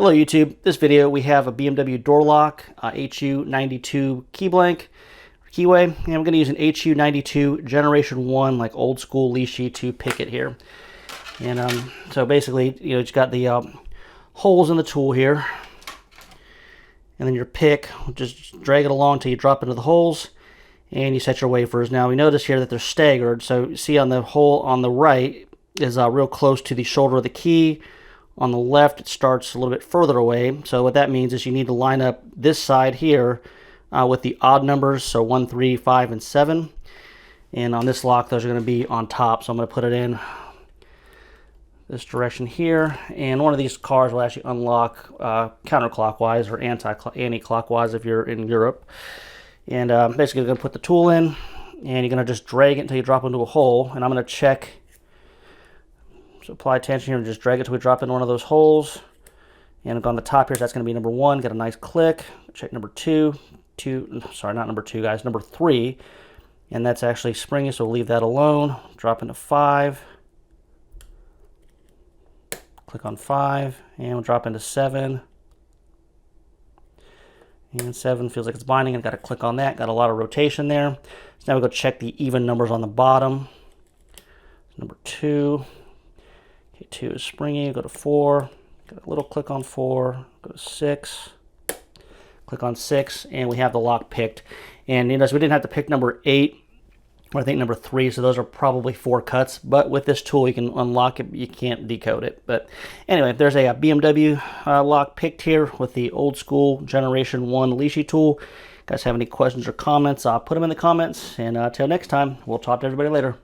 Hello YouTube. This video we have a BMW door lock, HU92 keyway, and I'm going to use an HU92 Generation 1 like old school Lishi to pick it here. And so basically, you know, it's got the holes in the tool here, and then your pick, just drag it along till you drop into the holes, and you set your wafers. Now we notice here that they're staggered, so you see on the hole on the right is real close to the shoulder of the key. On the left, it starts a little bit further away. So what that means is you need to line up this side here with the odd numbers, so 1, 3, 5, and 7. And on this lock, those are going to be on top. So I'm going to put it in this direction here. And one of these cars will actually unlock counterclockwise or anti-clockwise if you're in Europe. And basically, you're going to put the tool in, and you're going to just drag it until you drop into a hole. And I'm going to check. So apply tension here and just drag it until we drop into one of those holes. And on the top here, that's going to be number 1. Get a nice click. Check number 2. Sorry, not number 2, guys. Number 3. And that's actually springy, so we'll leave that alone. Drop into 5. Click on 5. And we'll drop into 7. And 7 feels like it's binding. I've got to click on that. Got a lot of rotation there. So now we go check the even numbers on the bottom. Number 2. 2 is springy, go to 4, got a little click on 4, go to 6, click on 6, and we have the lock picked. And you know, so we didn't have to pick number 8, or I think number 3, so those are probably 4 cuts, but with this tool you can unlock it, you can't decode it. But anyway, there's a BMW lock picked here with the old school Generation 1 Lishi tool. If you guys have any questions or comments, put them in the comments, and until next time, we'll talk to everybody later.